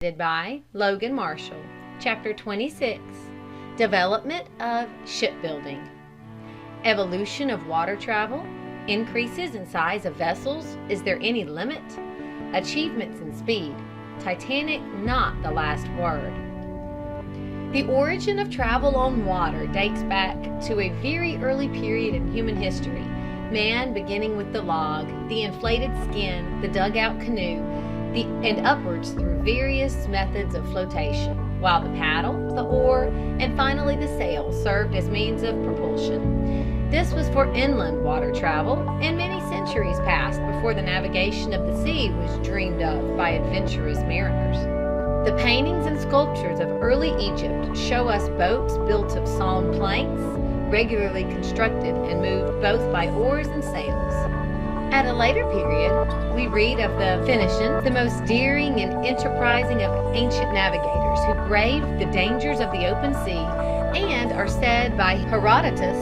By Logan Marshall. Chapter 26, Development of Shipbuilding. Evolution of water travel. Increases in size of vessels. Is there any limit? Achievements in speed. Titanic not the last word. The origin of travel on water dates back to a very early period in human history. Man beginning with the log, the inflated skin, the dugout canoe, and upwards through various methods of flotation, while the paddle, the oar, and finally the sail served as means of propulsion. This was for inland water travel, and many centuries passed before the navigation of the sea was dreamed of by adventurous mariners. The paintings and sculptures of early Egypt show us boats built of sawn planks, regularly constructed and moved both by oars and sails. At a later period, we read of the Phoenicians, the most daring and enterprising of ancient navigators, who braved the dangers of the open sea and are said by Herodotus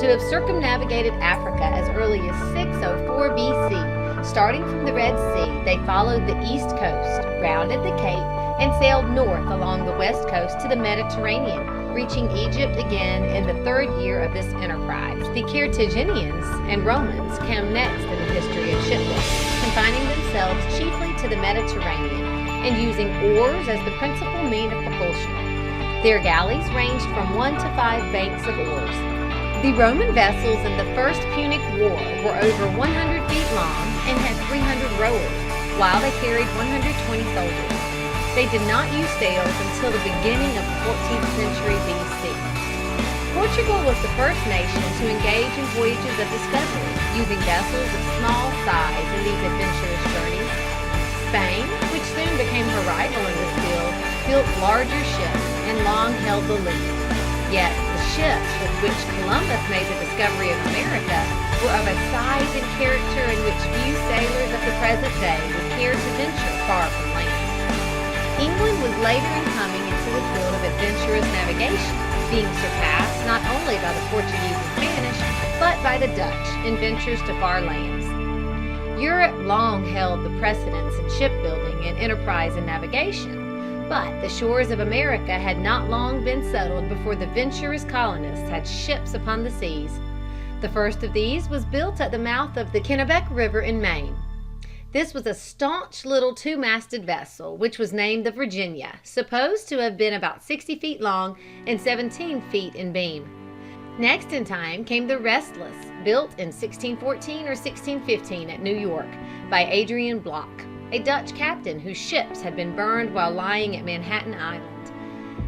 to have circumnavigated Africa as early as 604 BC. Starting from the Red Sea, they followed the east coast, rounded the Cape, and sailed north along the west coast to the Mediterranean, reaching Egypt again in the third year of this enterprise. The Carthaginians and Romans came next in the history of shipbuilding, confining themselves chiefly to the Mediterranean and using oars as the principal mean of propulsion. Their galleys ranged from 1 to 5 banks of oars. The Roman vessels in the First Punic War were over 100 feet long and had 300 rowers, while they carried 120 soldiers. They did not use sails until the beginning of the 14th century BC. Portugal was the first nation to engage in voyages of discovery, using vessels of small size in these adventurous journeys. Spain, which soon became her rival in this field, built larger ships and long held the lead. Yet the ships with which Columbus made the discovery of America were of a size and character in which few sailors of the present day would care to venture far from land. England was later in coming into the field of adventurous navigation, being surpassed not only by the Portuguese and Spanish, but by the Dutch in ventures to far lands. Europe long held the precedence in shipbuilding and enterprise and navigation, but the shores of America had not long been settled before the venturous colonists had ships upon the seas. The first of these was built at the mouth of the Kennebec River in Maine. This was a staunch little two-masted vessel, which was named the Virginia, supposed to have been about 60 feet long and 17 feet in beam. Next in time came the Restless, built in 1614 or 1615 at New York by Adrian Block, a Dutch captain whose ships had been burned while lying at Manhattan Island.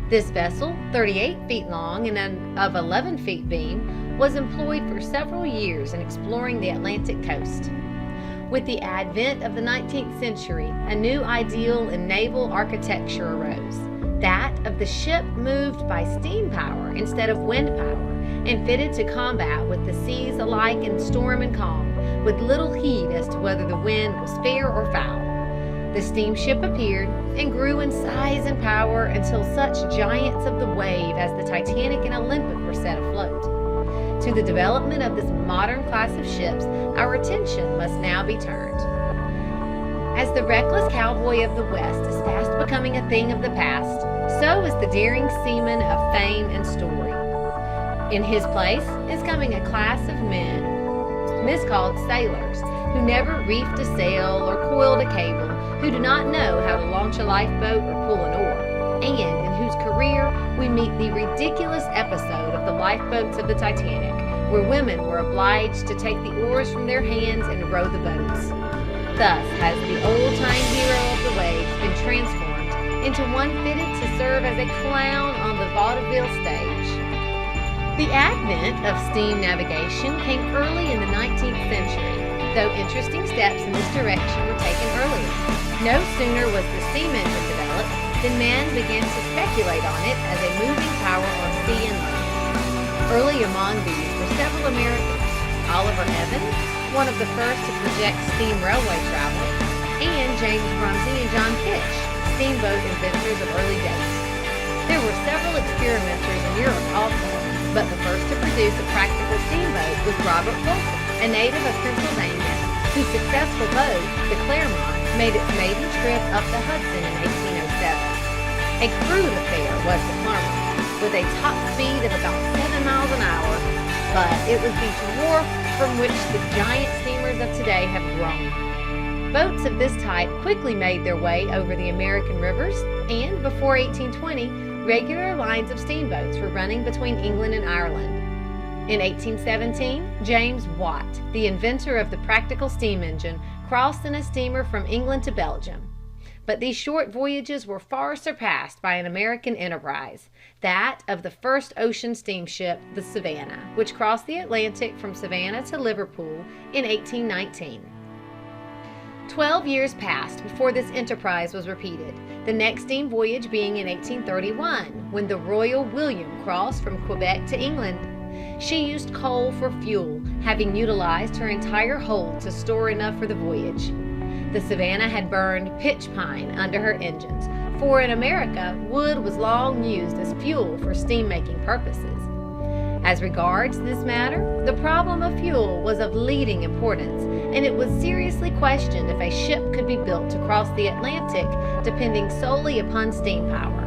This vessel, 38 feet long and of 11 feet beam, was employed for several years in exploring the Atlantic coast. With the advent of the 19th century, a new ideal in naval architecture arose, that of the ship moved by steam power instead of wind power, and fitted to combat with the seas alike in storm and calm, with little heed as to whether the wind was fair or foul. The steamship appeared and grew in size and power until such giants of the wave as the Titanic and Olympic were set afloat. To the development of this modern class of ships, our attention must now be turned. As the reckless cowboy of the West is fast becoming a thing of the past, so is the daring seaman of fame and story. In his place is coming a class of men, miscalled sailors, who never reefed a sail or coiled a cable, who do not know how to launch a lifeboat or pull an oar, and in whose career we meet the ridiculous episode of the lifeboats of the Titanic, where women were obliged to take the oars from their hands and row the boats. Thus has the old-time hero of the waves been transformed into one fitted to serve as a clown on the vaudeville stage. The advent of steam navigation came early in the 19th century, though interesting steps in this direction were taken earlier. No sooner was the steam engine developed than man began to speculate on it as a moving power on sea and land. Early among these were several Americans: Oliver Evans, one of the first to project steam railway travel, and James Rumsey and John Fitch, steamboat inventors of early dates. There were several experimenters in Europe also, but the first to produce a practical steamboat was Robert Fulton, a native of Pennsylvania, whose successful boat, the Clermont, made its maiden trip up the Hudson in 1807. A crude affair was the Clermont, with a top speed of about 7 miles an hour, but it was the dwarf from which the giant steamers of today have grown. Boats of this type quickly made their way over the American rivers, and before 1820, regular lines of steamboats were running between England and Ireland. In 1817, James Watt, the inventor of the practical steam engine, crossed in a steamer from England to Belgium. But these short voyages were far surpassed by an American enterprise, that of the first ocean steamship, the Savannah, which crossed the Atlantic from Savannah to Liverpool in 1819. 12 years passed before this enterprise was repeated, the next steam voyage being in 1831, when the Royal William crossed from Quebec to England. She used coal for fuel, having utilized her entire hold to store enough for the voyage. The Savannah had burned pitch pine under her engines, for in America, wood was long used as fuel for steam-making purposes. As regards this matter, the problem of fuel was of leading importance, and it was seriously questioned if a ship could be built to cross the Atlantic depending solely upon steam power.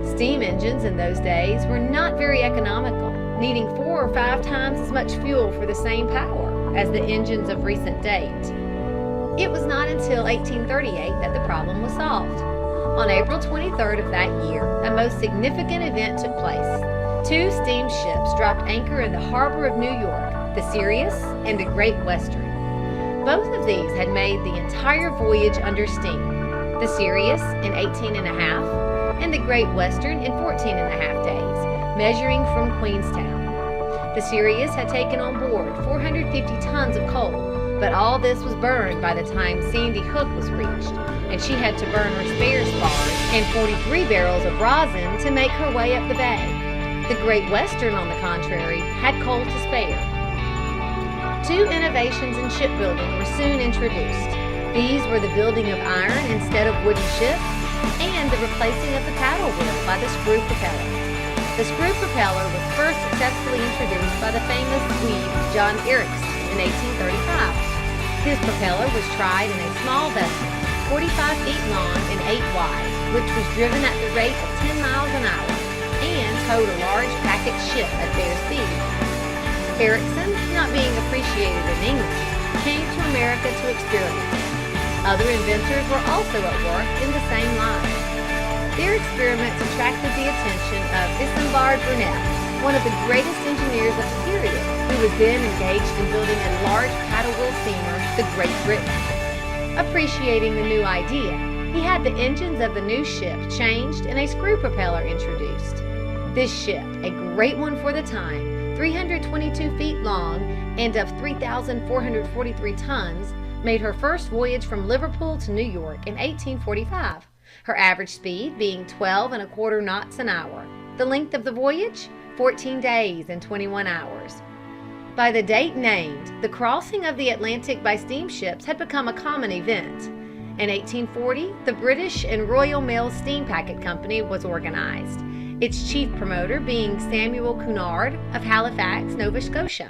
Steam engines in those days were not very economical, needing 4 or 5 times as much fuel for the same power as the engines of recent date. It was not until 1838 that the problem was solved. On April 23rd of that year, a most significant event took place. 2 steamships dropped anchor in the harbor of New York, the Sirius and the Great Western. Both of these had made the entire voyage under steam, the Sirius in 18 and a half, and the Great Western in 14 and a half days, measuring from Queenstown. The Sirius had taken on board 450 tons of coal, but all this was burned by the time Sandy Hook was reached, and she had to burn her spare spars and 43 barrels of rosin to make her way up the bay. The Great Western, on the contrary, had coal to spare. 2 innovations in shipbuilding were soon introduced. These were the building of iron instead of wooden ships, and the replacing of the paddle wheel by the screw propeller. The screw propeller was first successfully introduced by the famous Swede John Ericsson in 1835. His propeller was tried in a small vessel, 45 feet long and 8 wide, which was driven at the rate of 10 miles an hour and towed a large packet ship at fair speed. Ericsson, not being appreciated in England, came to America to experiment. Other inventors were also at work in the same line. Their experiments attracted the attention of Isambard Brunel, one of the greatest engineers of the period, who was then engaged in building a large paddle wheel steamer, the Great Britain. Appreciating the new idea, he had the engines of the new ship changed and a screw propeller introduced. This ship, a great one for the time, 322 feet long and of 3,443 tons, made her first voyage from Liverpool to New York in 1845, her average speed being 12 1/4 knots an hour. The length of the voyage? 14 days and 21 hours. By the date named, the crossing of the Atlantic by steamships had become a common event. In 1840, the British and Royal Mail Steam Packet Company was organized, its chief promoter being Samuel Cunard of Halifax, Nova Scotia.